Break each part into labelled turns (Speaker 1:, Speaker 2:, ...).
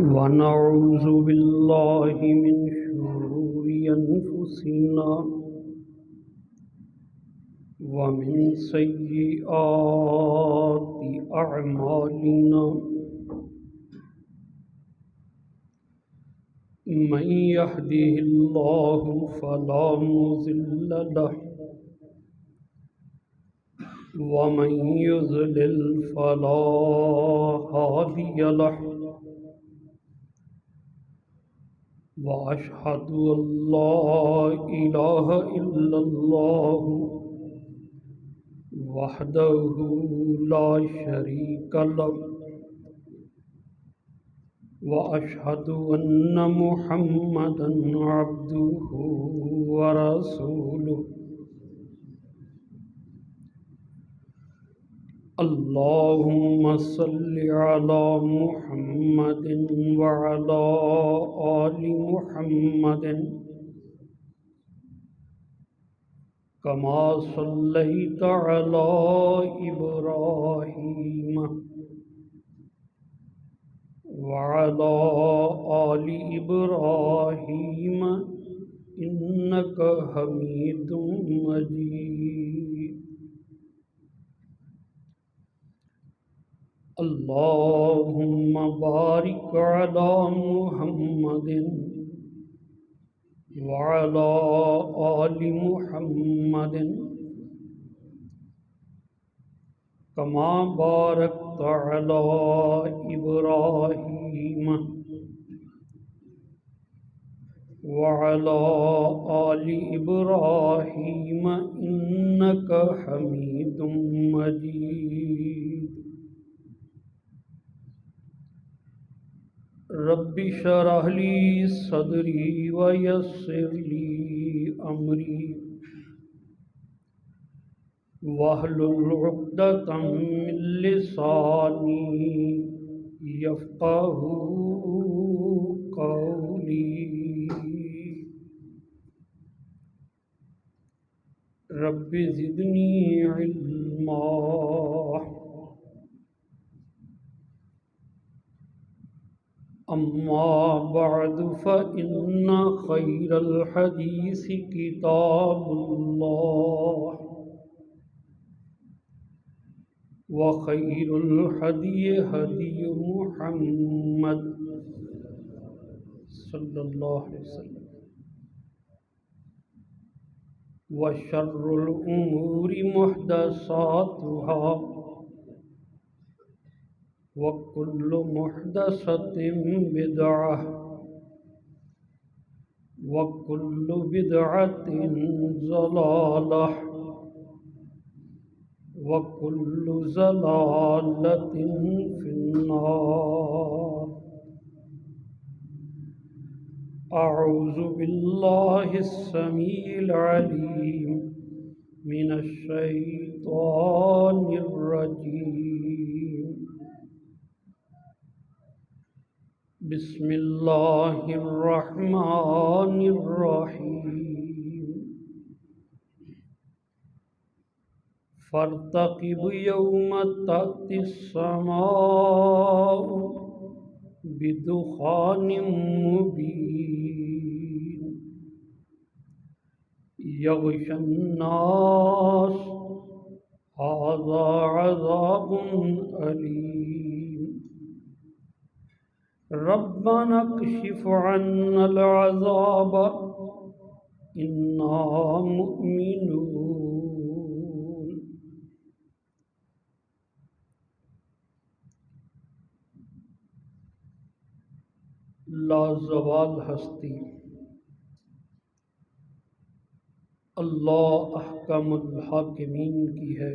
Speaker 1: ونعوذ بالله من شرور أنفسنا ومن سيئات أعمالنا من يهده الله فلا مضل له ومن يضلل فلا هادي له وأشهد أن لا إله إلا الله وحده لا شريك له وأشهد أن محمدا عبده ورسوله اللهم صل على محمد وعلى آل محمد كما صليت على إبراهيم وعلى آل إبراهيم إنك حميد مجيد اللهم بارك على محمد وعلى آل محمد كما باركت على إبراهيم وعلى آل إبراهيم إنك حميد مجيد رب اشرح لي صدري ويسر لي أمري واحلل عقدة من لساني يفقهوا قولي رب زدني علما أما بعد فإن خير الحديث كتاب الله وخير الهدي هدي محمد صلى الله عليه وسلم وشر الأمور محدثاتها وكل محدثة بدعة وكل بدعة ضلالة وكل ضلالة في النار أعوذ بالله السميع العليم من الشيطان الرجيم بسم الله الرحمن الرحيم فارتقب يوم تأتي السماء بدخان مبين يغشى الناس هذا عذاب أليم ربنا اكشف عنا العذاب إنا مؤمنون لازوال ہستی اللہ احکم الحاکمین کی ہے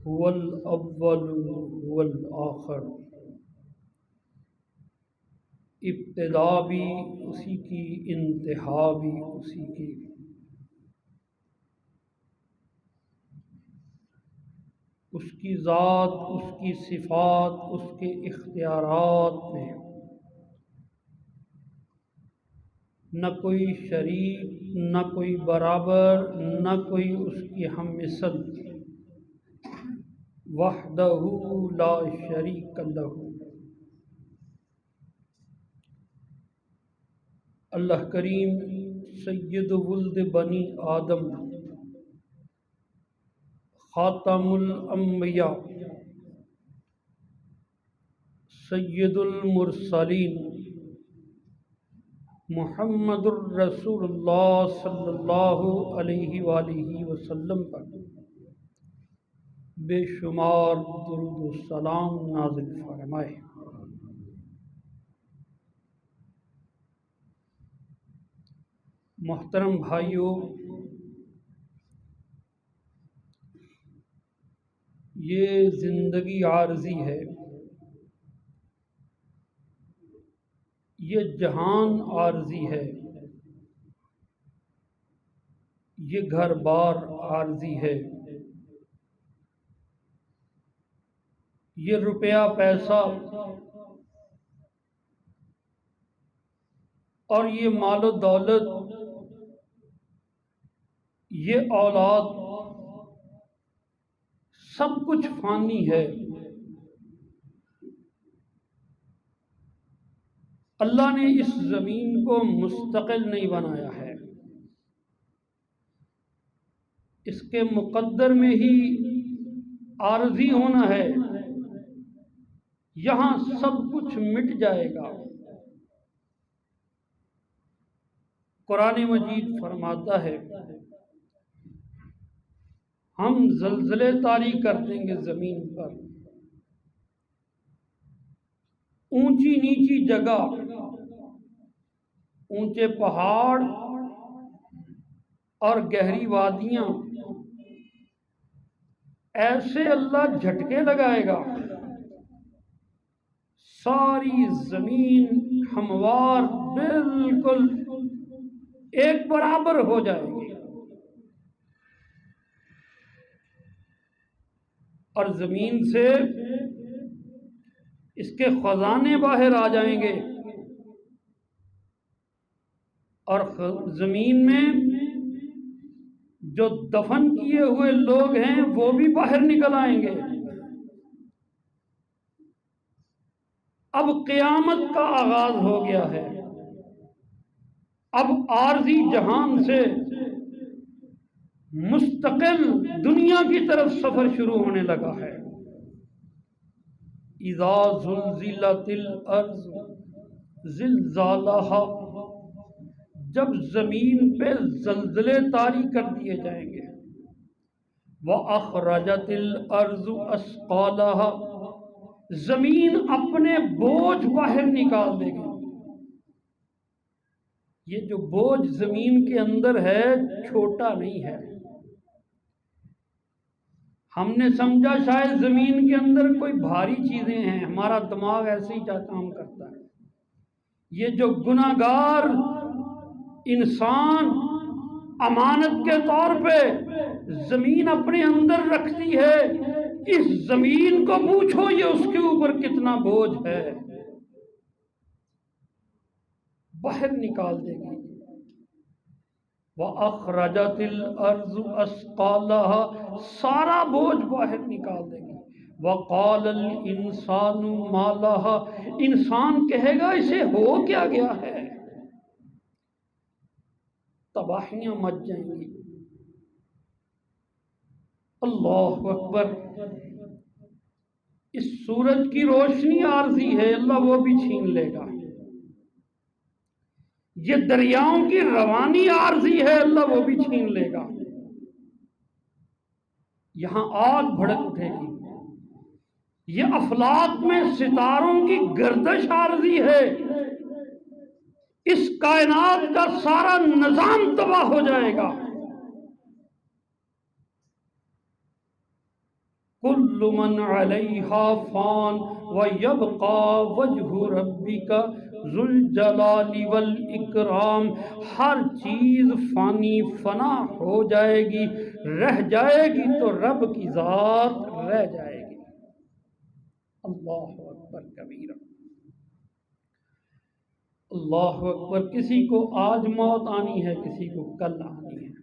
Speaker 1: هو الاول هو الآخر ابتدا بھی اسی کی انتہا بھی اسی کی اس کی ذات اس کی صفات اس کے اختیارات میں نہ کوئی شریک نہ کوئی برابر نہ کوئی اس کی ہم مثل وحدہ لا شریک لہ۔ اللہ کریم سید ولد بنی آدم، خاتم الانبیاء، سید المرسلین، محمد الرسول اللہ صلی اللہ علیہ وآلہ وسلم پر بے شمار درود و سلام نازل فرمائے۔ محترم بھائیوں، یہ زندگی عارضی ہے، یہ جہان عارضی ہے، یہ گھر بار عارضی ہے، یہ روپیہ پیسہ اور یہ مال و دولت، یہ اولاد، سب کچھ فانی ہے۔ اللہ نے اس زمین کو مستقل نہیں بنایا ہے، اس کے مقدر میں ہی عارضی ہونا ہے۔ یہاں سب کچھ مٹ جائے گا۔ قرآن مجید فرماتا ہے ہم زلزلے طاری کر دیں گے زمین پر، اونچی نیچی جگہ، اونچے پہاڑ اور گہری وادیاں، ایسے اللہ جھٹکے لگائے گا، ساری زمین ہموار بالکل ایک برابر ہو جائے گی، اور زمین سے اس کے خزانے باہر آ جائیں گے، اور زمین میں جو دفن کیے ہوئے لوگ ہیں وہ بھی باہر نکل آئیں گے۔ اب قیامت کا آغاز ہو گیا ہے، اب عارضی جہان سے مستقل دنیا کی طرف سفر شروع ہونے لگا ہے۔ اذا زلزلت الارض زلزالہا، جب زمین پہ زلزلے طاری کر دیے جائیں گے۔ وَأَخْرَجَتِ الْأَرْضُ أَثْقَالَهَا، زمین اپنے بوجھ باہر نکال دے گی۔ یہ جو بوجھ زمین کے اندر ہے چھوٹا نہیں ہے۔ ہم نے سمجھا شاید زمین کے اندر کوئی بھاری چیزیں ہیں، ہمارا دماغ ایسے ہی کام کرتا ہے۔ یہ جو گناہگار انسان امانت کے طور پہ زمین اپنے اندر رکھتی ہے، اس زمین کو پوچھو یہ اس کے اوپر کتنا بوجھ ہے، باہر نکال دے گی۔ وَأَخْرَجَتِ الْأَرْضُ أَثْقَالَهَا، سارا بوجھ باہر نکال دے گی۔ وَقَالَ الْإِنسَانُ مَا لَهَا، انسان کہے گا اسے ہو کیا گیا ہے، تباہیاں مچ جائیں گی۔ اللہ اکبر۔ اس سورج کی روشنی عارضی ہے، اللہ وہ بھی چھین لے گا۔ یہ دریاؤں کی روانی عارضی ہے، اللہ وہ بھی چھین لے گا۔ یہاں آگ بھڑک اٹھے گی۔ یہ افلاک میں ستاروں کی گردش عارضی ہے، اس کائنات کا سارا نظام تباہ ہو جائے گا۔ کل من علیہا فان ویبقى وجہ ربک ذو الجلال والاکرام، ہر چیز فانی فنا ہو جائے گی، رہ جائے گی تو رب کی ذات رہ جائے گی۔ اللہ اکبر کبیرہ۔ اللہ اکبر۔ کسی کو آج موت آنی ہے، کسی کو کل آنی ہے۔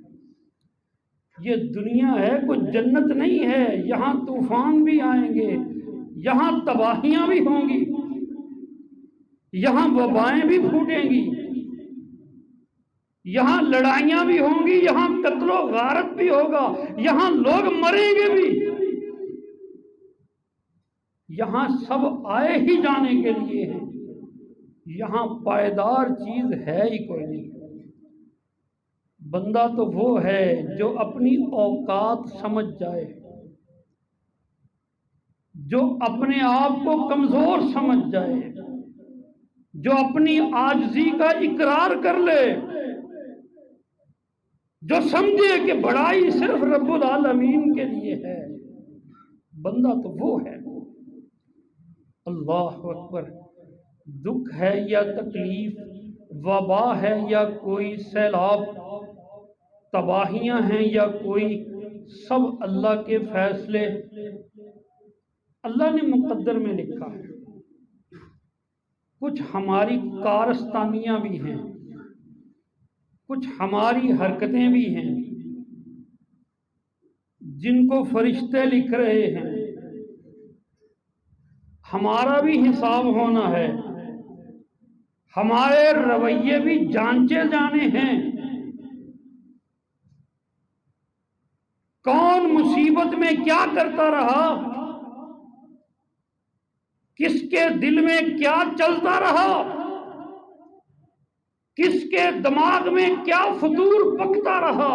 Speaker 1: یہ دنیا ہے، کوئی جنت نہیں ہے، یہاں طوفان بھی آئیں گے، یہاں تباہیاں بھی ہوں گی، یہاں وبائیں بھی پھوٹیں گی، یہاں لڑائیاں بھی ہوں گی، یہاں قتل و غارت بھی ہوگا، یہاں لوگ مریں گے بھی، یہاں سب آئے ہی جانے کے لیے ہیں، یہاں پائیدار چیز ہے ہی کوئی نہیں۔ بندہ تو وہ ہے جو اپنی اوقات سمجھ جائے، جو اپنے آپ کو کمزور سمجھ جائے، جو اپنی عاجزی کا اقرار کر لے، جو سمجھے کہ بڑائی صرف رب العالمین کے لیے ہے، بندہ تو وہ ہے۔ اللہ اکبر۔ دکھ ہے یا تکلیف، وبا ہے یا کوئی سیلاب، تباہیاں ہیں یا کوئی، سب اللہ کے فیصلے، اللہ نے مقدر میں لکھا ہے۔ کچھ ہماری کارستانیاں بھی ہیں، کچھ ہماری حرکتیں بھی ہیں جن کو فرشتے لکھ رہے ہیں، ہمارا بھی حساب ہونا ہے، ہمارے رویے بھی جانچے جانے ہیں۔ کون مصیبت میں کیا کرتا رہا، کس کے دل میں کیا چلتا رہا، کس کے دماغ میں کیا فطور پکتا رہا،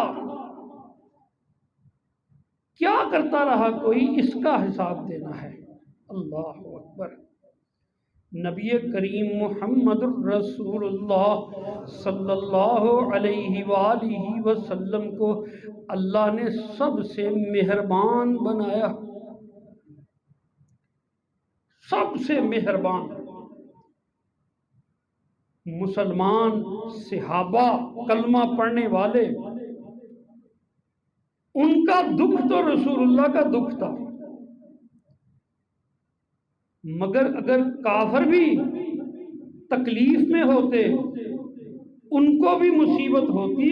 Speaker 1: کیا کرتا رہا، کوئی اس کا حساب دینا ہے۔ اللہ اکبر۔ نبی کریم محمد الرسول اللہ صلی اللہ علیہ وآلہ وسلم کو اللہ نے سب سے مہربان بنایا، سب سے مہربان۔ مسلمان صحابہ کلمہ پڑھنے والے، ان کا دکھ تو رسول اللہ کا دکھ تھا، مگر اگر کافر بھی تکلیف میں ہوتے، ان کو بھی مصیبت ہوتی،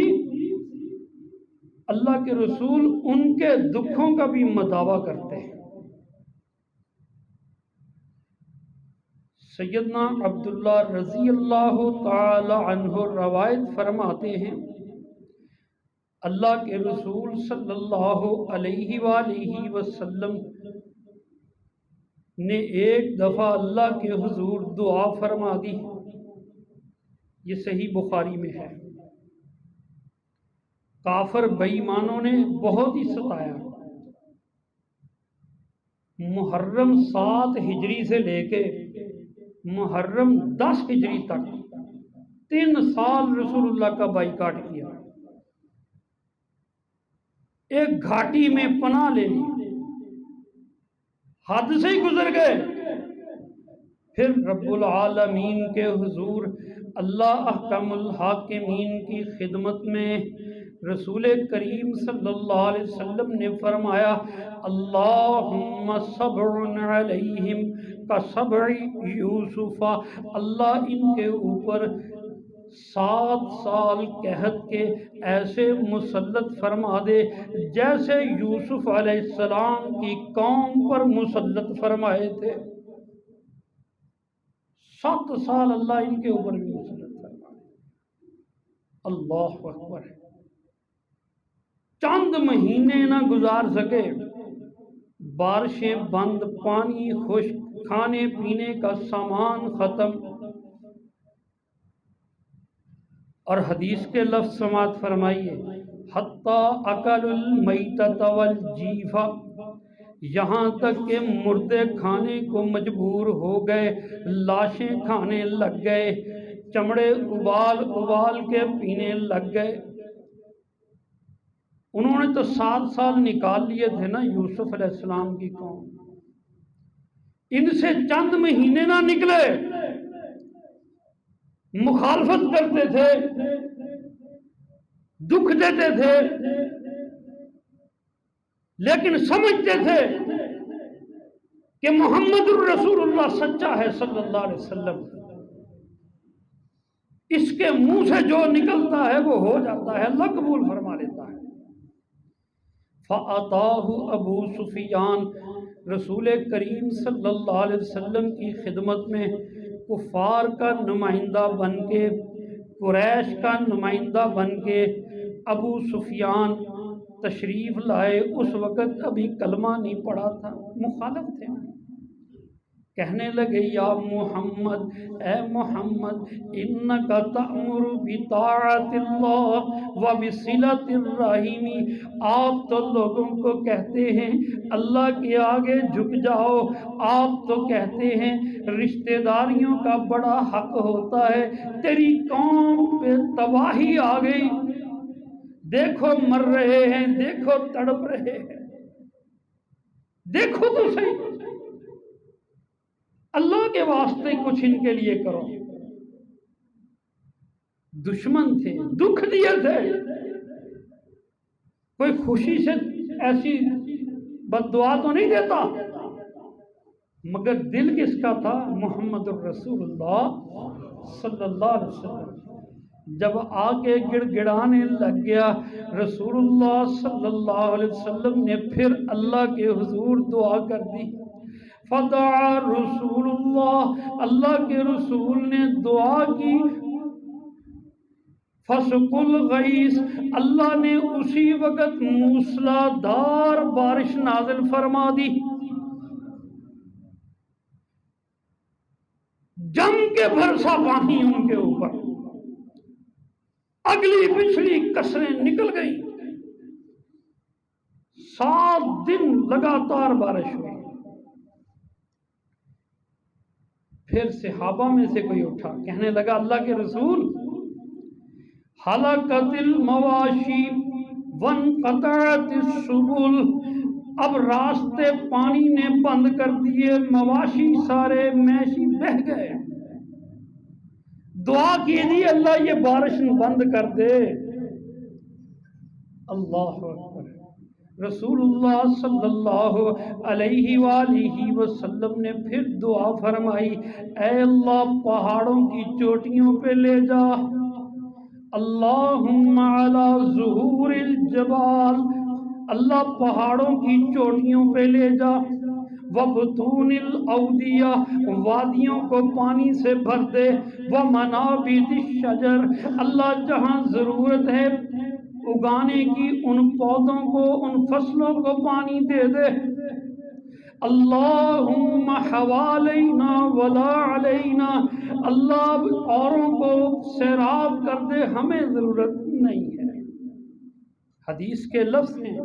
Speaker 1: اللہ کے رسول ان کے دکھوں کا بھی مداوع کرتے ہیں۔ سیدنا عبداللہ رضی اللہ تعالی عنہ روایت فرماتے ہیں، اللہ کے رسول صلی اللہ علیہ وآلہ وسلم نے ایک دفعہ اللہ کے حضور دعا فرما دی، یہ صحیح بخاری میں ہے۔ کافر بے ایمانوں نے بہت ہی ستایا، محرم 7 ہجری سے لے کے محرم 10 ہجری تک 3 سال رسول اللہ کا بائیکاٹ کیا، ایک گھاٹی میں پناہ لے لی، حد سے ہی گزر گئے۔ پھر رب العالمین کے حضور اللہ احکم الحاکمین کی خدمت میں رسول کریم صلی اللہ علیہ وسلم نے فرمایا، اللہم صبر علیہم کصبر یوسف، اللہ ان کے اوپر 7 سال قحط کے ایسے مسلط فرما دے جیسے یوسف علیہ السلام کی قوم پر مسلط فرمائے تھے۔ 7 سال اللہ ان کے اوپر بھی مسلط فرمائے۔ اللہ اکبر۔ چند مہینے نہ گزار سکے، بارشیں بند، پانی خشک، کھانے پینے کا سامان ختم، اور حدیث کے لفظ سماعت فرمائیے، حتی اکل المیتۃ والجیفہ، یہاں تک کہ مردے کھانے کو مجبور ہو گئے، لاشیں کھانے لگ گئے، چمڑے ابال ابال کے پینے لگ گئے۔ انہوں نے تو 7 سال نکال لیے تھے نا یوسف علیہ السلام کی قوم، ان سے چند مہینے نہ نکلے، مخالفت کرتے تھے، دکھ دیتے تھے، لیکن سمجھتے تھے کہ محمد الرسول اللہ سچا ہے صلی اللہ علیہ وسلم، اس کے منہ سے جو نکلتا ہے وہ ہو جاتا ہے، اللہ قبول فرما لیتا ہے۔ فَأَتَاهُ ابو سفیان، رسول کریم صلی اللہ علیہ وسلم کی خدمت میں کفار کا نمائندہ بن کے، قریش کا نمائندہ بن کے ابو سفیان تشریف لائے۔ اس وقت ابھی کلمہ نہیں پڑھا تھا، مخالف تھے۔ کہنے لگے یا محمد، اے محمد، انکا تأمر بطاعت اللہ وبصلۃ الرحیم، آپ تو لوگوں کو کہتے ہیں اللہ کے آگے جھک جاؤ، آپ تو کہتے ہیں رشتہ داریوں کا بڑا حق ہوتا ہے، تیری قوم پہ تباہی آ گئی، دیکھو مر رہے ہیں، دیکھو تڑپ رہے ہیں، دیکھو تو صحیح، اللہ کے واسطے کچھ ان کے لیے کرو۔ دشمن تھے، دکھ دیے تھے، کوئی خوشی سے ایسی بد دعا تو نہیں دیتا، مگر دل کس کا تھا؟ محمد الرسول اللہ صلی اللہ علیہ وسلم۔ جب آ کے گڑ گڑانے لگ گیا رسول اللہ صلی اللہ علیہ وسلم نے پھر اللہ کے حضور دعا کر دی۔ فدعا رسول اللہ کے رسول نے دعا کی، فسق الغیث، اللہ نے اسی وقت موسلادھار بارش نازل فرما دی، جم کے برسا پانی ان کے اوپر، اگلی پچھلی کسریں نکل گئی، 7 دن لگاتار بارش ہوئی۔ پھر صحابہ میں سے کوئی اٹھا، کہنے لگا اللہ کے رسول، ہلاکت المواشی وانقطعت السبل، اب راستے پانی نے بند کر دیے، مواشی سارے میشی بہہ گئے، دعا کیجیے اللہ یہ بارش بند کر دے۔ اللہ اکبر۔ رسول اللہ صلی اللہ علیہ وآلہ وسلم نے پھر دعا فرمائی، اے اللہ پہاڑوں کی چوٹیوں پہ لے جا، اللہم علی ظہور الجبال، اللہ پہاڑوں کی چوٹیوں پہ لے جا، وبطون الاودیہ، وادیوں کو پانی سے بھر دے، ومنابت الشجر، اللہ جہاں ضرورت ہے اگانے کی ان پودوں کو، ان فصلوں کو پانی دے دے، اللہم حوالینا ولا علینا، اللہ اوروں کو سیراب کر دے، ہمیں ضرورت نہیں ہے۔ حدیث کے لفظ ہیں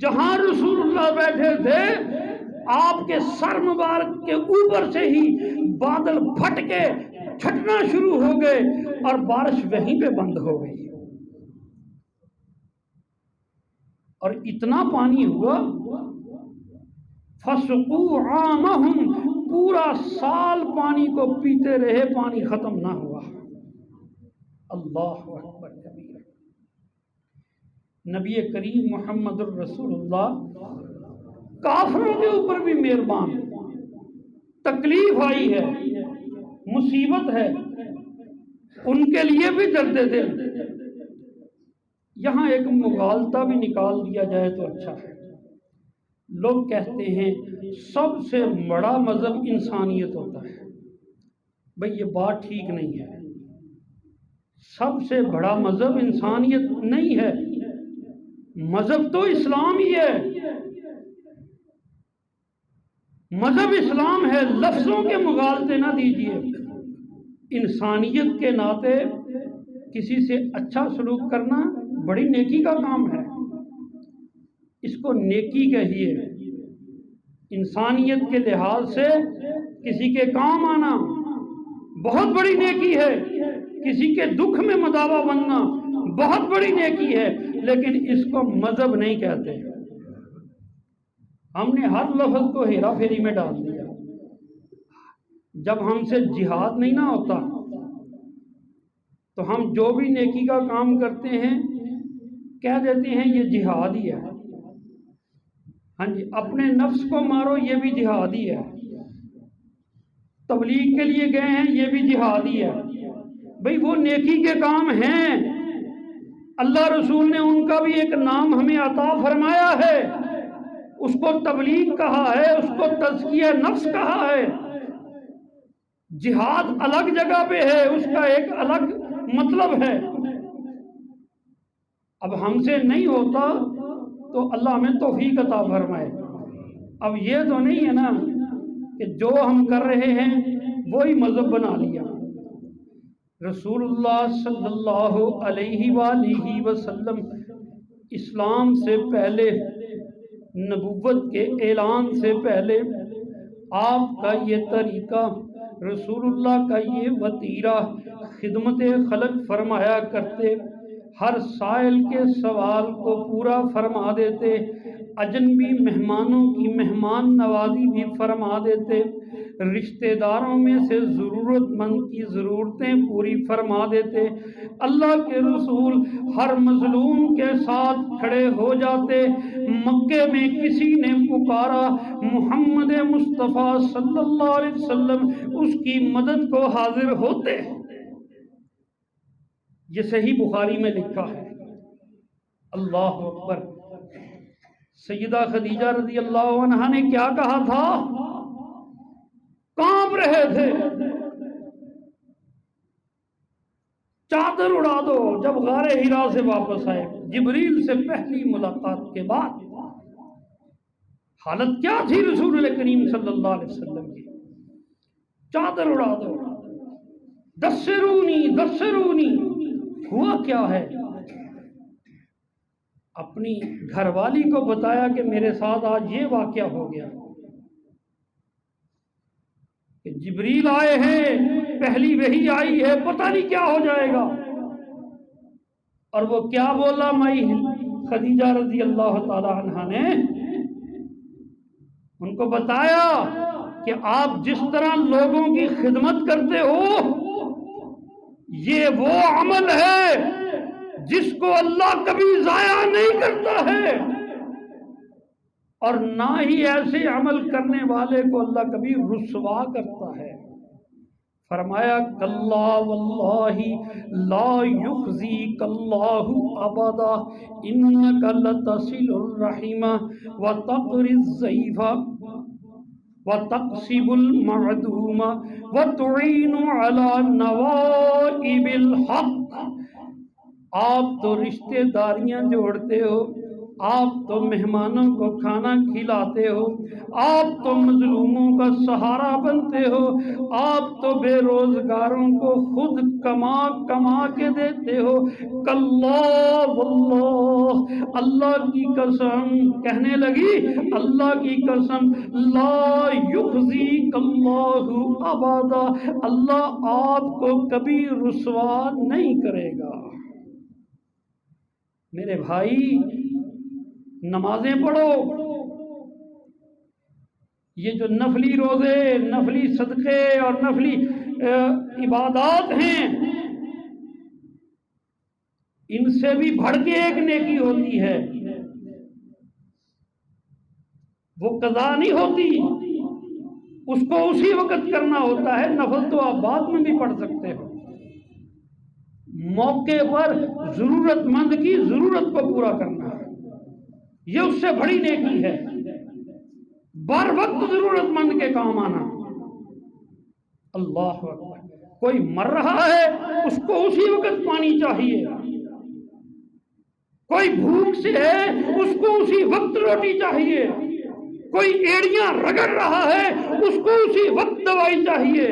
Speaker 1: جہاں رسول اللہ بیٹھے تھے آپ کے سر مبارک کے اوپر سے ہی بادل پھٹ کے چھٹنا شروع ہو گئے اور بارش وہیں پہ بند ہو گئی، اور اتنا پانی ہوا فَسُقُوا عَامَهُمْ، پورا سال پانی کو پیتے رہے، پانی ختم نہ ہوا۔ اللہ اکبر کبیرہ۔ نبی کریم محمد الرسول اللہ کافروں کے اوپر بھی مہربان، تکلیف آئی ہے، مصیبت ہے، ان کے لیے بھی درد دل۔ یہاں ایک مغالطہ بھی نکال دیا جائے تو اچھا ہے۔ لوگ کہتے ہیں سب سے بڑا مذہب انسانیت ہوتا ہے، بھئی یہ بات ٹھیک نہیں ہے، سب سے بڑا مذہب انسانیت نہیں ہے، مذہب تو اسلام ہی ہے، مذہب اسلام ہے، لفظوں کے مغالطے نہ دیجیے۔ انسانیت کے ناطے کسی سے اچھا سلوک کرنا بڑی نیکی کا کام ہے، اس کو نیکی کہیے۔ انسانیت کے لحاظ سے کسی کے کام آنا بہت بڑی نیکی ہے، کسی کے دکھ میں مداوا بننا بہت بڑی نیکی ہے، لیکن اس کو مذہب نہیں کہتے۔ ہم نے ہر لفظ کو ہیرا پھیری میں ڈال دیا۔ جب ہم سے جہاد نہیں نہ ہوتا تو ہم جو بھی نیکی کا کام کرتے ہیں کہہ دیتے ہیں یہ جہاد ہی ہے۔ ہاں جی، اپنے نفس کو مارو یہ بھی جہاد ہی ہے، تبلیغ کے لیے گئے ہیں یہ بھی جہاد ہی ہے۔ بھئی وہ نیکی کے کام ہیں، اللہ رسول نے ان کا بھی ایک نام ہمیں عطا فرمایا ہے، اس کو تبلیغ کہا ہے، اس کو تزکیہ نفس کہا ہے۔ جہاد الگ جگہ پہ ہے، اس کا ایک الگ مطلب ہے۔ اب ہم سے نہیں ہوتا تو اللہ ہمیں توفیق عطا فرمائے۔ اب یہ تو نہیں ہے نا کہ جو ہم کر رہے ہیں وہی مذہب بنا لیا۔ رسول اللہ صلی اللہ علیہ وآلہ وسلم اسلام سے پہلے، نبوت کے اعلان سے پہلے آپ کا یہ طریقہ، رسول اللہ کا یہ وتیرہ خدمت خلق فرمایا کرتے، ہر سائل کے سوال کو پورا فرما دیتے، اجنبی مہمانوں کی مہمان نوازی بھی فرما دیتے، رشتہ داروں میں سے ضرورت مند کی ضرورتیں پوری فرما دیتے۔ اللہ کے رسول ہر مظلوم کے ساتھ کھڑے ہو جاتے۔ مکے میں کسی نے پکارا، محمد مصطفیٰ صلی اللہ علیہ وسلم اس کی مدد کو حاضر ہوتے۔ یہ صحیح بخاری میں لکھا ہے۔ اللہ اکبر۔ سیدہ خدیجہ رضی اللہ عنہا نے کیا کہا تھا؟ کانپ رہے تھے، چادر اڑا دو۔ جب غار حرا سے واپس آئے، جبریل سے پہلی ملاقات کے بعد حالت کیا تھی رسول اللہ کریم صلی اللہ علیہ وسلم کی؟ چادر اڑا دو، دسرونی دسرونی۔ ہوا کیا ہے؟ اپنی گھر والی کو بتایا کہ میرے ساتھ آج یہ واقعہ ہو گیا، کہ جبریل آئے ہیں، پہلی وحی آئی ہے، پتہ نہیں کیا ہو جائے گا۔ اور وہ کیا بولا مائی خدیجہ رضی اللہ تعالی عنہا نے؟ ان کو بتایا کہ آپ جس طرح لوگوں کی خدمت کرتے ہو، یہ وہ عمل ہے جس کو اللہ کبھی ضائع نہیں کرتا ہے، اور نہ ہی ایسے عمل کرنے والے کو اللہ کبھی رسوا کرتا ہے۔ فرمایا کلا واللہ لا یخزیک اللہ ابدا انک لتصل الرحم وتقری الضیف وتقسب المعدوم وتعین علی نوائب الحق۔ آپ تو رشتہ داریاں جوڑتے ہو، آپ تو مہمانوں کو کھانا کھلاتے ہو، آپ تو مظلوموں کا سہارا بنتے ہو، آپ تو بے روزگاروں کو خود کما کما کے دیتے ہو۔ کلا واللہ، اللہ کی قسم، کہنے لگی اللہ کی قسم، لا یخزیک اللہ ابدا، اللہ آپ کو کبھی رسوا نہیں کرے گا۔ میرے بھائی، نمازیں پڑھو، یہ جو نفلی روزے، نفلی صدقے اور نفلی عبادات ہیں، ان سے بھی بڑھ کے ایک نیکی ہوتی ہے، وہ قضا نہیں ہوتی، اس کو اسی وقت کرنا ہوتا ہے۔ نفل تو آپ بعد میں بھی پڑھ سکتے ہو، موقع پر ضرورت مند کی ضرورت کو پورا کرنا ہے، یہ اس سے بڑی نیکی ہے۔ بر وقت ضرورت مند کے کام آنا۔ اللہ اکبر۔ کوئی مر رہا ہے، اس کو اسی وقت پانی چاہیے، کوئی بھوک سے ہے، اس کو اسی وقت روٹی چاہیے، کوئی ایڑیاں رگڑ رہا ہے، اس کو اسی وقت دوائی چاہیے،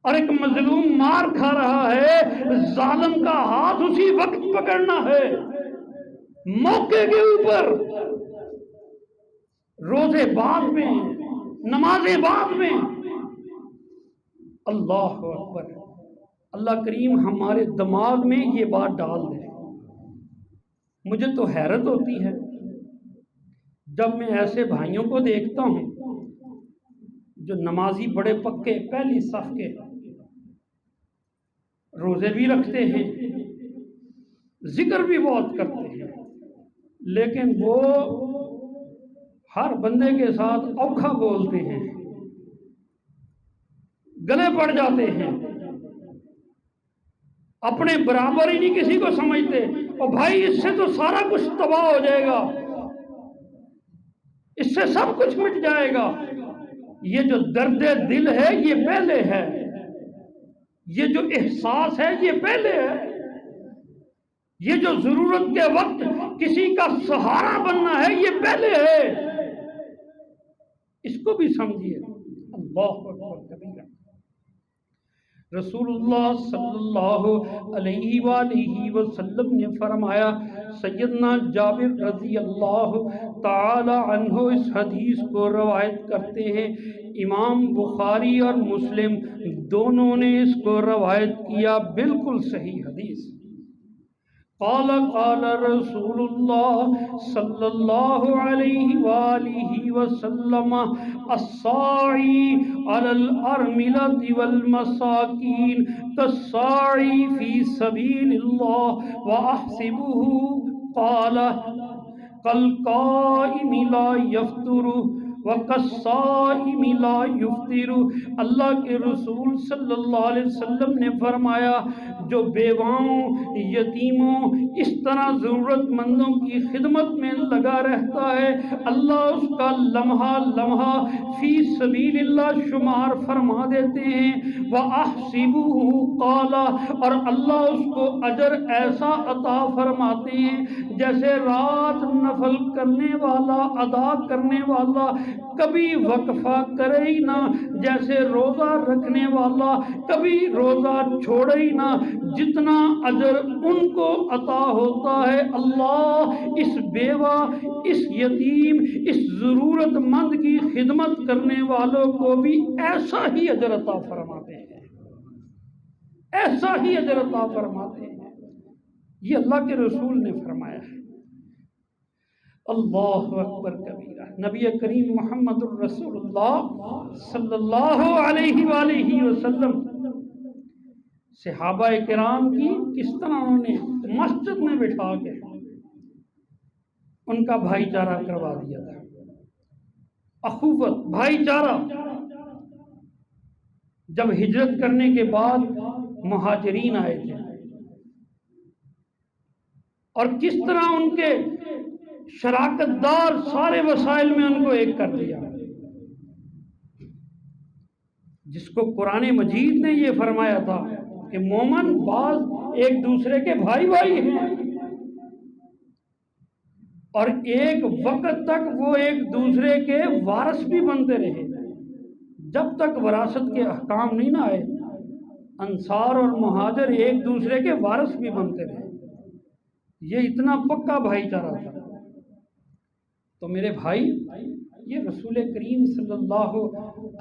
Speaker 1: اور ایک مظلوم مار کھا رہا ہے، ظالم کا ہاتھ اسی وقت پکڑنا ہے، موقع کے اوپر۔ روزے بعد میں، نمازیں بعد میں۔ اللہ اکبر۔ اللہ کریم ہمارے دماغ میں یہ بات ڈال دے۔ مجھے تو حیرت ہوتی ہے جب میں ایسے بھائیوں کو دیکھتا ہوں جو نمازی بڑے پکے، پہلی صف کے، روزے بھی رکھتے ہیں، ذکر بھی بہت کرتے ہیں، لیکن وہ ہر بندے کے ساتھ اوکھا بولتے ہیں، گلے پڑ جاتے ہیں، اپنے برابر ہی نہیں کسی کو سمجھتے، اور بھائی اس سے تو سارا کچھ تباہ ہو جائے گا، اس سے سب کچھ مٹ جائے گا۔ یہ جو درد دل ہے یہ پہلے ہے، یہ جو احساس ہے یہ پہلے ہے، یہ جو ضرورت کے وقت کسی کا سہارا بننا ہے یہ پہلے ہے۔ اس کو بھی سمجھیے۔ اللہ اکبر کبیرہ۔ رسول اللہ صلی اللہ علیہ وآلہ وسلم نے فرمایا، سیدنا جابر رضی اللہ تعالی عنہ اس حدیث کو روایت کرتے ہیں، امام بخاری اور مسلم دونوں نے اس کو روایت کیا، بالکل صحیح حدیث۔ قال قال رسول اللہ صلی اللہ علیہ وآلہ وسلم، الساعی علی الارملة والمساکین کالساعی فی سبیل اللہ واحسبہ قال کالقائم لا یفطر وَكَالصَّائِمِ لَا يُفْطِرُ۔ اللہ کے رسول صلی اللہ علیہ وسلم نے فرمایا، جو بیواؤں یتیموں اس طرح ضرورت مندوں کی خدمت میں لگا رہتا ہے، اللہ اس کا لمحہ لمحہ فی سبیل اللہ شمار فرما دیتے ہیں۔ وَأَحْسِبُهُ قَالَ، اور اللہ اس کو اجر ایسا عطا فرماتے ہیں جیسے رات نفل کرنے والا، ادا کرنے والا کبھی وقفہ کرے ہی نہ، جیسے روزہ رکھنے والا کبھی روزہ چھوڑے ہی نہ، جتنا اجر ان کو عطا ہوتا ہے، اللہ اس بیوہ، اس یتیم، اس ضرورت مند کی خدمت کرنے والوں کو بھی ایسا ہی اجر عطا فرماتے ہیں، ایسا ہی اجر عطا فرماتے ہیں۔ یہ اللہ کے رسول نے فرمایا ہے۔ اللہ اکبر کبیرہ۔ نبی کریم محمد الرسول اللہ صلی اللہ علیہ وآلہ وسلم صحابہ کرام کی کس طرح انہوں نے مسجد میں بٹھا کے ان کا بھائی چارہ کروا دیا تھا، اخوت، بھائی چارہ۔ جب ہجرت کرنے کے بعد مہاجرین آئے تھے اور کس طرح ان کے شراکت دار سارے وسائل میں ان کو ایک کر دیا، جس کو قرآن مجید نے یہ فرمایا تھا کہ مومن بعض ایک دوسرے کے بھائی بھائی ہیں، اور ایک وقت تک وہ ایک دوسرے کے وارث بھی بنتے رہے، جب تک وراثت کے احکام نہیں نہ آئے انصار اور مہاجر ایک دوسرے کے وارث بھی بنتے رہے۔ یہ اتنا پکا بھائی چارہ تھا۔ تو میرے بھائی، یہ رسول کریم صلی اللہ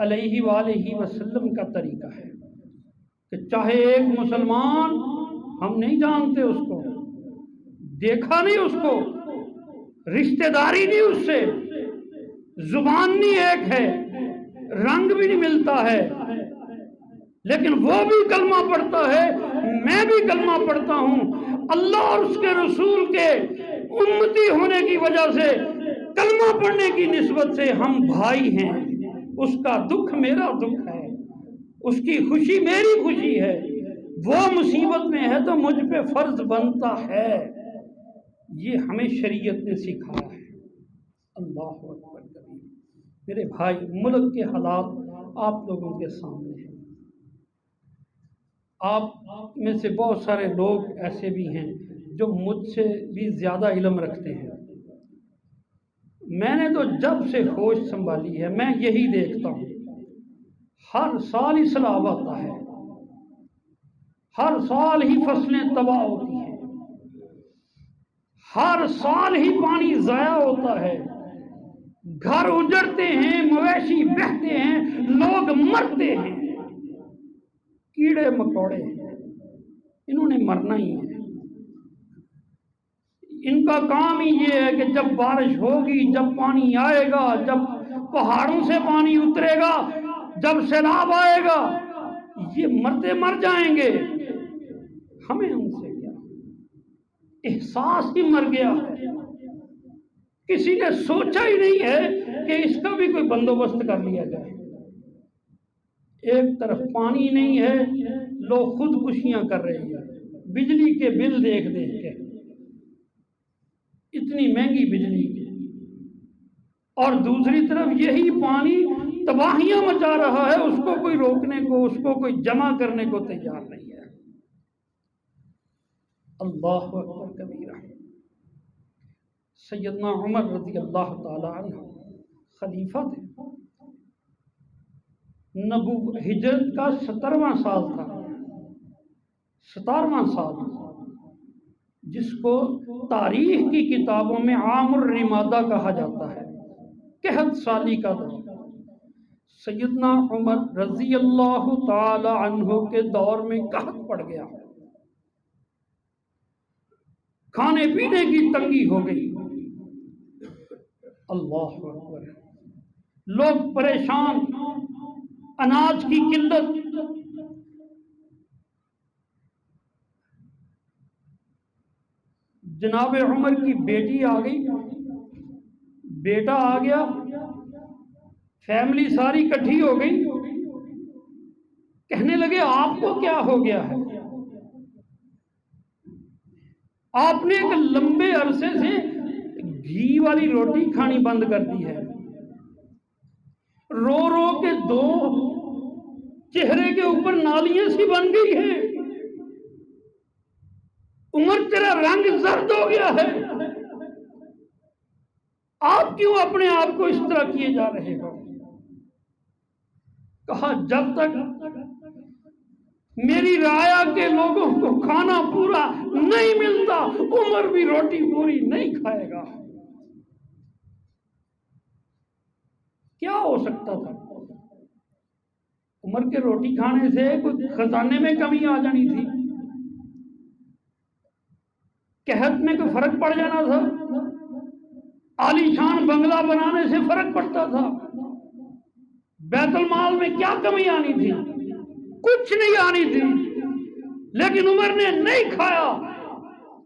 Speaker 1: علیہ وآلہ وسلم کا طریقہ ہے کہ چاہے ایک مسلمان، ہم نہیں جانتے اس کو، دیکھا نہیں اس کو، رشتہ داری نہیں اس سے، زبان نہیں ایک ہے، رنگ بھی نہیں ملتا ہے، لیکن وہ بھی کلمہ پڑھتا ہے، میں بھی کلمہ پڑھتا ہوں، اللہ اور اس کے رسول کے امتی ہونے کی وجہ سے، کلمہ پڑھنے کی نسبت سے ہم بھائی ہیں۔ اس کا دکھ میرا دکھ ہے، اس کی خوشی میری خوشی ہے، وہ مصیبت میں ہے تو مجھ پہ فرض بنتا ہے۔ یہ ہمیں شریعت نے سکھایا ہے۔ اللہ اکبر کبیر۔ میرے بھائی، ملک کے حالات آپ لوگوں کے سامنے ہیں۔ آپ میں سے بہت سارے لوگ ایسے بھی ہیں جو مجھ سے بھی زیادہ علم رکھتے ہیں۔ میں نے تو جب سے ہوش سنبھالی ہے میں یہی دیکھتا ہوں، ہر سال ہی سیلاب آتا ہے، ہر سال ہی فصلیں تباہ ہوتی ہیں، ہر سال ہی پانی ضائع ہوتا ہے، گھر اجڑتے ہیں، مویشی بہتے ہیں، لوگ مرتے ہیں، کیڑے مکوڑے ہیں، انہوں نے مرنا ہی ہے۔ ان کا کام ہی یہ ہے کہ جب بارش ہوگی، جب پانی آئے گا، جب پہاڑوں سے پانی اترے گا، جب سیلاب آئے گا، یہ مرتے مر جائیں گے، ہمیں ان سے کیا؟ احساس ہی مر گیا ہے۔ کسی نے سوچا ہی نہیں ہے کہ اس کا بھی کوئی بندوبست کر لیا جائے۔ ایک طرف پانی نہیں ہے، لوگ خودکشیاں کر رہے ہیں، بجلی کے بل دیکھ دیکھ کے، اتنی مہنگی بجلی کی، اور دوسری طرف یہی پانی تباہیاں مچا رہا ہے، اس کو کوئی روکنے کو، اس کو کوئی جمع کرنے کو تیار نہیں ہے۔ اللہ اکبر کبیرہ۔ سیدنا عمر رضی اللہ تعالی عنہ خلیفہ تھے، ہجرت کا 17واں سال تھا، 17واں سال، جس کو تاریخ کی کتابوں میں عام الرمادہ کہا جاتا ہے، قحط سالی کا دور۔ سیدنا عمر رضی اللہ تعالی عنہ کے دور میں قحط پڑ گیا، کھانے پینے کی تنگی ہو گئی، اللہ اکبر، لوگ پریشان، اناج کی قلت، جناب عمر کی بیٹی آ گئی، بیٹا آ گیا، فیملی ساری اکٹھی ہو گئی، کہنے لگے آپ کو کیا ہو گیا ہے؟ آپ نے ایک لمبے عرصے سے گھی والی روٹی کھانی بند کر دی ہے، رو رو کے دو چہرے کے اوپر نالیاں سی بن گئی ہیں، عمر تیرا رنگ زرد ہو گیا ہے، آپ کیوں اپنے آپ کو اس طرح کیے جا رہے ہو؟ کہا جب تک میری رعایا کے لوگوں کو کھانا پورا نہیں ملتا، عمر بھی روٹی پوری نہیں کھائے گا۔ کیا ہو سکتا تھا؟ عمر کے روٹی کھانے سے کوئی خزانے میں کمی آ جانی تھی؟ قحط میں کوئی فرق پڑ جانا تھا؟ عالی شان بنگلہ بنانے سے فرق پڑتا تھا؟ بیت المال میں کیا کمی آنی تھی؟ کچھ نہیں آنی تھی، لیکن عمر نے نہیں کھایا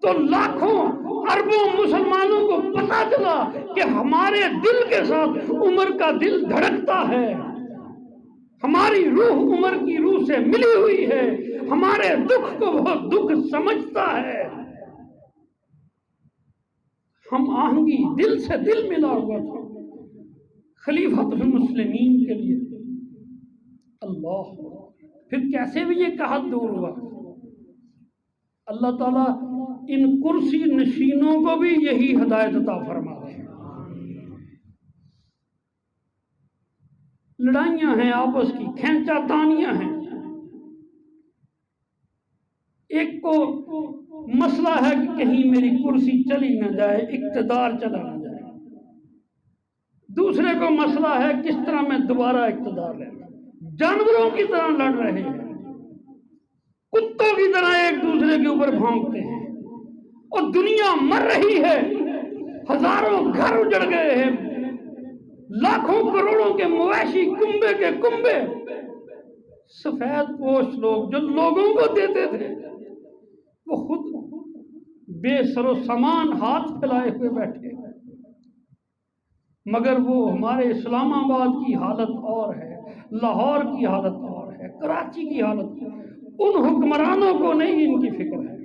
Speaker 1: تو لاکھوں اربوں مسلمانوں کو پتا چلا کہ ہمارے دل کے ساتھ عمر کا دل دھڑکتا ہے، ہماری روح عمر کی روح سے ملی ہوئی ہے، ہمارے دکھ کو وہ دکھ سمجھتا ہے، ہم آہنگی دل سے دل ملا ہوا تھا خلیفۃ المسلمین کے لیے۔ اللہ، پھر کیسے بھی یہ قحط دور ہوا؟ اللہ تعالیٰ ان کرسی نشینوں کو بھی یہی ہدایت عطا فرما رہے ہیں۔ لڑائیاں ہیں آپس کی، کھینچا تانیاں ہیں، ایک کو مسئلہ ہے کہ کہیں میری کرسی چلی نہ جائے، اقتدار چلا نہ جائے، دوسرے کو مسئلہ ہے کس طرح میں دوبارہ اقتدار لے لوں۔ جانوروں کی طرح لڑ رہے ہیں، کتوں کی طرح ایک دوسرے کے اوپر بھونکتے ہیں، اور دنیا مر رہی ہے، ہزاروں گھر اجڑ گئے ہیں، لاکھوں کروڑوں کے مویشی کنبے کے کنبے، سفید پوش لوگ جو لوگوں کو دیتے تھے وہ خود بے سر و سامان ہاتھ پھیلائے ہوئے بیٹھے، مگر وہ ہمارے اسلام آباد کی حالت اور ہے، لاہور کی حالت اور ہے، کراچی کی حالت، ان حکمرانوں کو نہیں ان کی فکر ہے،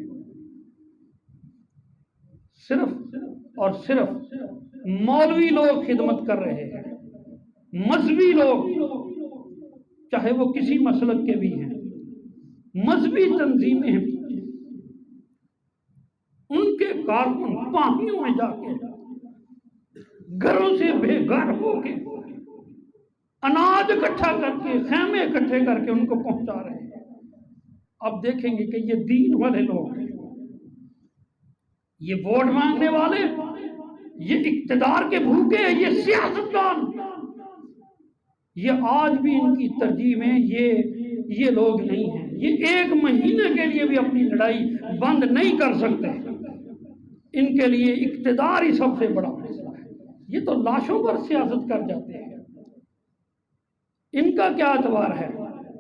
Speaker 1: صرف اور صرف مولوی لوگ خدمت کر رہے ہیں، مذہبی لوگ چاہے وہ کسی مسلک کے بھی ہیں، مذہبی تنظیمیں ہیں، ان کے کارکن پانیوں میں جا کے گھروں سے بے گھر ہو کے اناج اکٹھا کر کے، خیمے اکٹھے کر کے ان کو پہنچا رہے ہیں۔ اب دیکھیں گے کہ یہ دین والے لوگ ہیں، یہ ووٹ مانگنے والے، یہ اقتدار کے بھوکے، یہ سیاستدان، یہ آج بھی ان کی ترجیح میں یہ لوگ نہیں ہیں، یہ ایک مہینے کے لیے بھی اپنی لڑائی بند نہیں کر سکتے، ان کے لیے اقتدار ہی سب سے بڑا مسئلہ ہے، یہ تو لاشوں پر سیاست کر جاتے ہیں، ان کا کیا اعتبار ہے؟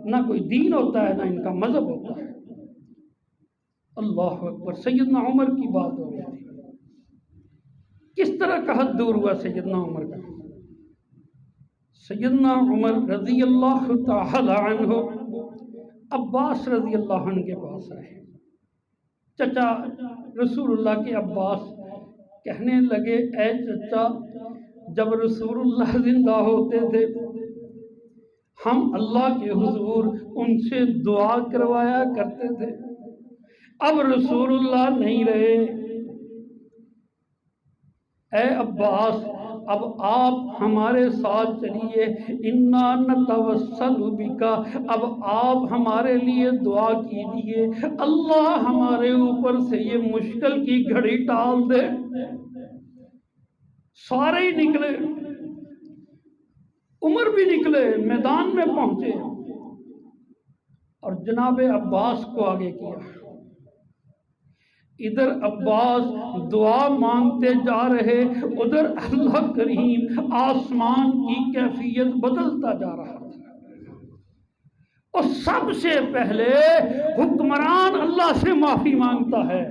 Speaker 1: نہ کوئی دین ہوتا ہے، نہ ان کا مذہب ہوتا ہے۔ اللہ اکبر۔ سیدنا عمر کی بات ہو رہی تھی، کس طرح قحط دور ہوا سیدنا عمر کا؟ سیدنا عمر رضی اللہ تعالی عنہ عباس رضی اللہ عنہ کے پاس آئے، چچا رسول اللہ کے عباس کہنے لگے اے چچا، جب رسول اللہ زندہ ہوتے تھے ہم اللہ کے حضور ان سے دعا کروایا کرتے تھے، اب رسول اللہ نہیں رہے، اے عباس اب آپ ہمارے ساتھ چلیے، انا نتوسل بکا، اب آپ ہمارے لیے دعا کیجیے، اللہ ہمارے اوپر سے یہ مشکل کی گھڑی ٹال دے۔ سارے ہی نکلے، عمر بھی نکلے، میدان میں پہنچے اور جناب عباس کو آگے کیا۔ ادھر عباس دعا مانگتے جا رہے، ادھر اللہ کریم آسمان کی کیفیت بدلتا جا رہا تھا، اور سب سے پہلے حکمران اللہ سے معافی مانگتا ہے،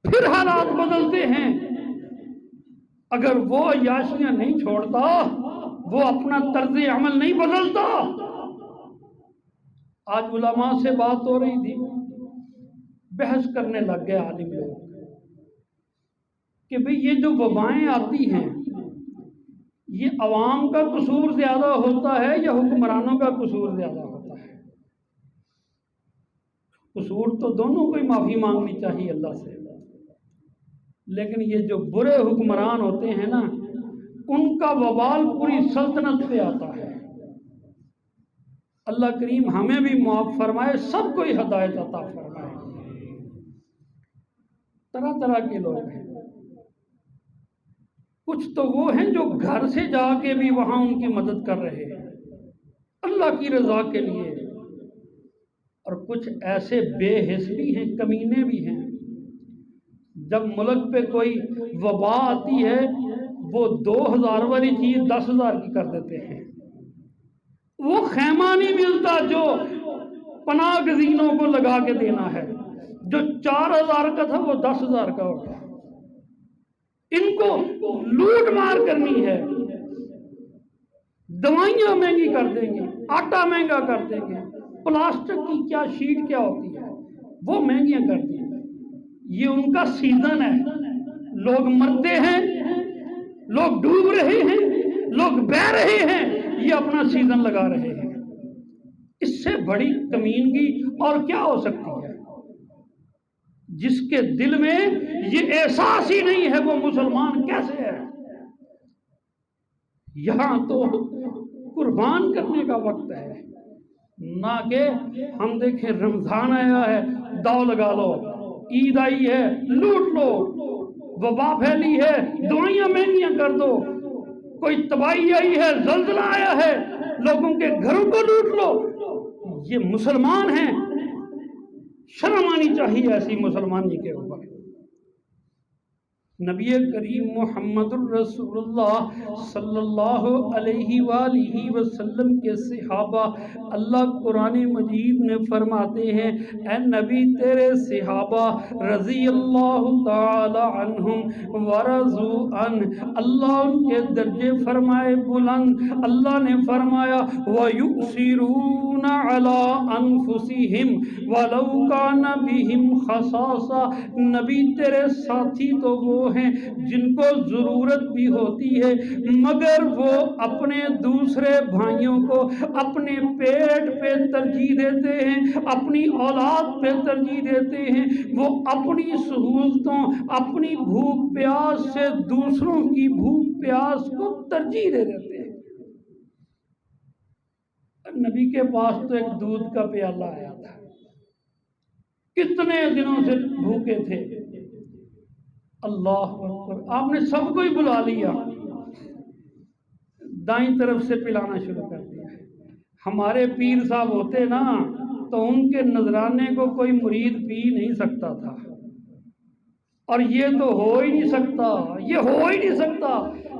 Speaker 1: پھر حالات بدلتے ہیں۔ اگر وہ عیاشیاں نہیں چھوڑتا، وہ اپنا طرز عمل نہیں بدلتا۔ آج علماء سے بات ہو رہی تھی، بحث کرنے لگ گئے عالم لوگ کہ بھئی یہ جو وبائیں آتی ہیں یہ عوام کا قصور زیادہ ہوتا ہے یا حکمرانوں کا قصور زیادہ ہوتا ہے؟ قصور تو دونوں کو ہی معافی مانگنی چاہیے اللہ سے، لیکن یہ جو برے حکمران ہوتے ہیں نا، ان کا وبال پوری سلطنت پہ آتا ہے۔ اللہ کریم ہمیں بھی معاف فرمائے، سب کو ہی ہدایت عطا فرمائے۔ طرح طرح کے لوگ ہیں، کچھ تو وہ ہیں جو گھر سے جا کے بھی وہاں ان کی مدد کر رہے ہیں اللہ کی رضا کے لیے، اور کچھ ایسے بے حس بھی ہیں، کمینے بھی ہیں، جب ملک پہ کوئی وبا آتی ہے وہ 2000 والی چیز 10,000 کی کر دیتے ہیں۔ وہ خیمہ نہیں ملتا جو پناہ گزینوں کو لگا کے دینا ہے، جو 4000 کا تھا وہ 10,000 کا ہوتا۔ ان کو لوٹ مار کرنی ہے، دوائیاں مہنگی کر دیں گے، آٹا مہنگا کر دیں گے، پلاسٹک کی کیا شیٹ کیا ہوتی ہے وہ مہنگیاں کر دیں گے۔ یہ ان کا سیزن ہے، لوگ مرتے ہیں، لوگ ڈوب رہے ہیں، لوگ بہ رہے ہیں، یہ اپنا سیزن لگا رہے ہیں۔ اس سے بڑی کمینگی اور کیا ہو سکتی ہے؟ جس کے دل میں یہ احساس ہی نہیں ہے وہ مسلمان کیسے ہے؟ یہاں تو قربان کرنے کا وقت ہے، نہ کہ ہم دیکھیں رمضان آیا ہے داؤ لگا لو، عید آئی ہے لوٹ لو، وبا پھیلی ہے دوائیاں مہنگیاں کر دو، کوئی تباہی آئی ہے، زلزلہ آیا ہے، لوگوں کے گھروں کو لوٹ لو۔ یہ مسلمان ہیں، شرم آنی چاہیے ایسی مسلمانی کے اوپر۔ نبی کریم محمد الرسول اللہ صلی اللہ علیہ وآلہ وسلم کے صحابہ، اللہ قرآن مجید میں فرماتے ہیں اے نبی تیرے صحابہ رضی اللہ تعالی عنہم ورضوا عنہ، اللہ ان کے درجے فرمائے بلند۔ اللہ نے فرمایا وَيُؤْثِرُونَ عَلَىٰ أَنفُسِهِمْ وَلَوْ كَانَ بِهِمْ خَصَاصَةٌ، نبی تیرے ساتھی تو وہ ہیں جن کو ضرورت بھی ہوتی ہے مگر وہ اپنے دوسرے بھائیوں کو اپنے پیٹ پہ ترجیح دیتے ہیں، اپنی اولاد پہ ترجیح دیتے ہیں، وہ اپنی سہولتوں، اپنی بھوک پیاس سے دوسروں کی بھوک پیاس کو ترجیح دے دیتے ہیں۔ نبی کے پاس تو ایک دودھ کا پیالہ آیا تھا، کتنے دنوں سے بھوکے تھے، اللہ اکبر، آپ نے سب کو ہی بلا لیا، دائیں طرف سے پلانا شروع کر دیا۔ ہمارے پیر صاحب ہوتے نا تو ان کے نذرانے کو کوئی مرید پی نہیں سکتا تھا، اور یہ تو ہو ہی نہیں سکتا، یہ ہو ہی نہیں سکتا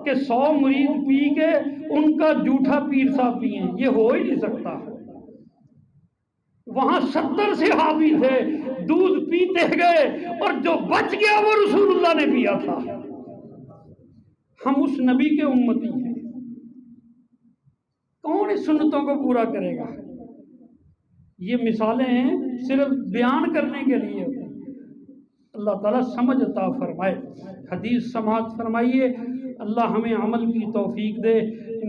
Speaker 1: کہ 100 مرید پی کے ان کا جھوٹا پیر صاحب پئیں، یہ ہو ہی نہیں سکتا۔ وہاں 70 صحابی تھے، دودھ پیتے گئے اور جو بچ گیا وہ رسول اللہ نے پیا تھا۔ ہم اس نبی کے امتی ہیں، کون اس سنتوں کو پورا کرے گا؟ یہ مثالیں ہیں صرف بیان کرنے کے لیے۔ اللہ تعالیٰ سمجھ عطا فرمائے۔ حدیث سماعت فرمائیے، اللہ ہمیں عمل کی توفیق دے۔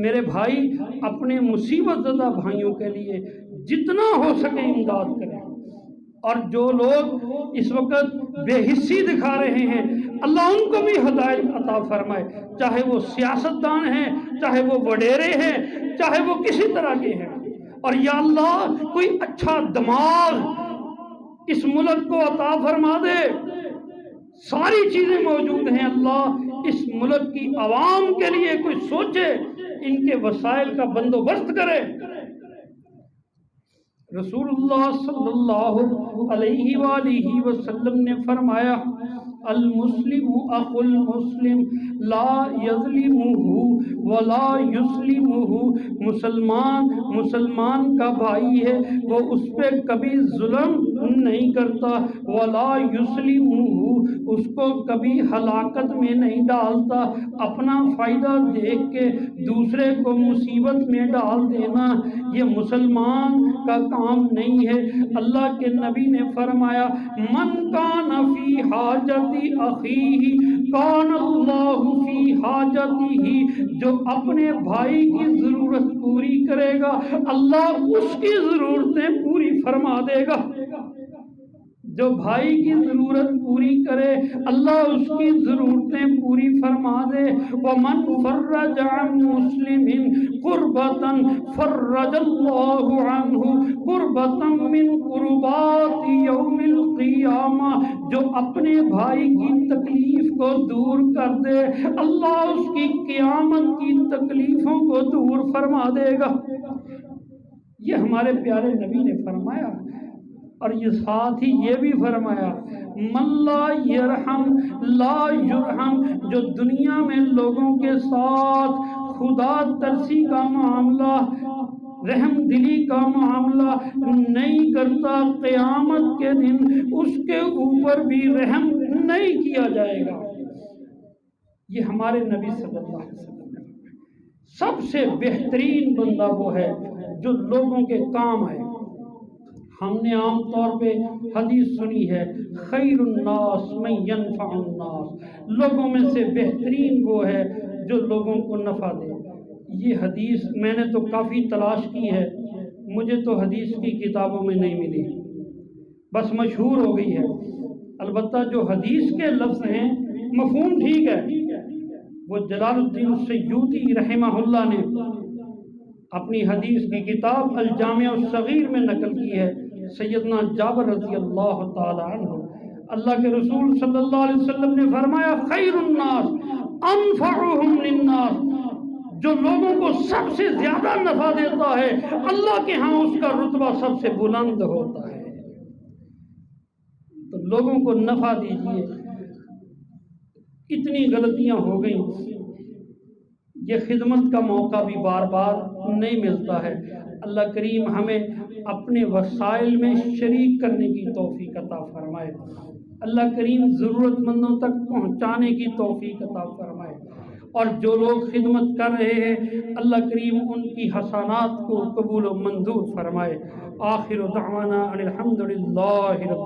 Speaker 1: میرے بھائی اپنے مصیبت زدہ بھائیوں کے لیے جتنا ہو سکے امداد کریں، اور جو لوگ اس وقت بے حسی دکھا رہے ہیں اللہ ان کو بھی ہدایت عطا فرمائے، چاہے وہ سیاستدان ہیں، چاہے وہ وڈیرے ہیں، چاہے وہ کسی طرح کے ہیں۔ اور یا اللہ کوئی اچھا دماغ اس ملک کو عطا فرما دے۔ ساری چیزیں موجود ہیں، اللہ اس ملک کی عوام کے لیے کوئی سوچے، ان کے وسائل کا بندوبست کرے۔ رسول اللہ صلی اللہ علیہ وآلہ وسلم نے فرمایا، المسلم اخو المسلم لا یظلمہ ولا یسلمہ، مسلمان کا بھائی ہے، وہ اس پہ کبھی ظلم نہیں کرتا، ولا یسلمہ، اس کو کبھی ہلاکت میں نہیں ڈالتا۔ اپنا فائدہ دیکھ کے دوسرے کو مصیبت میں ڈال دینا یہ مسلمان کا کام نہیں ہے۔ اللہ کے نبی نے فرمایا، من کان فی حاجت اخیہ کان اللہ فی حاجتہ، جو اپنے بھائی کی ضرورت پوری کرے گا اللہ اس کی ضرورتیں پوری فرما دے گا۔ جو بھائی کی ضرورت پوری کرے اللہ اس کی ضرورتیں پوری فرما دے۔ وَمَنْ فَرَّجَ عَنْ مُسْلِمٍ قُرْبَةً فَرَّجَ اللَّهُ عَنْهُ قُرْبَةً مِّنْ قُرُبَاتِ يَوْمِ الْقِيَامَةِ، جو اپنے بھائی کی تکلیف کو دور کر دے اللہ اس کی قیامت کی تکلیفوں کو دور فرما دے گا۔ یہ ہمارے پیارے نبی نے فرمایا، اور یہ ساتھ ہی یہ بھی فرمایا، من لا یرحم لا یرحم، جو دنیا میں لوگوں کے ساتھ خدا ترسی کا معاملہ، رحم دلی کا معاملہ نہیں کرتا، قیامت کے دن اس کے اوپر بھی رحم نہیں کیا جائے گا۔ یہ ہمارے نبی صلی اللہ علیہ وسلم نے فرمایا۔ سب سے بہترین بندہ وہ ہے جو لوگوں کے کام آئے۔ ہم نے عام طور پہ حدیث سنی ہے، خیر الناس من ینفع الناس، لوگوں میں سے بہترین وہ ہے جو لوگوں کو نفع دے۔ یہ حدیث میں نے تو کافی تلاش کی ہے، مجھے تو حدیث کی کتابوں میں نہیں ملی، بس مشہور ہو گئی ہے۔ البتہ جو حدیث کے لفظ ہیں مفہوم ٹھیک ہے، وہ جلال الدین سیوطی رحمہ اللہ نے اپنی حدیث کی کتاب الجامع الصغیر میں نقل کی ہے۔ سیدنا جابر رضی اللہ تعالی عنہ، اللہ کے رسول صلی اللہ علیہ وسلم نے فرمایا، خیر الناس انفعهم للناس، جو لوگوں کو سب سے زیادہ نفع دیتا ہے اللہ کے ہاں اس کا رتبہ سب سے بلند ہوتا ہے۔ تو لوگوں کو نفع دیجیے۔ اتنی غلطیاں ہو گئیں، یہ خدمت کا موقع بھی بار بار نہیں ملتا ہے۔ اللہ کریم ہمیں اپنے وسائل میں شریک کرنے کی توفیق عطا فرمائے۔ اللہ کریم ضرورت مندوں تک پہنچانے کی توفیق عطا فرمائے، اور جو لوگ خدمت کر رہے ہیں اللہ کریم ان کی حسنات کو قبول و منظور فرمائے۔ آخر دعوانا ان الحمد للہ رب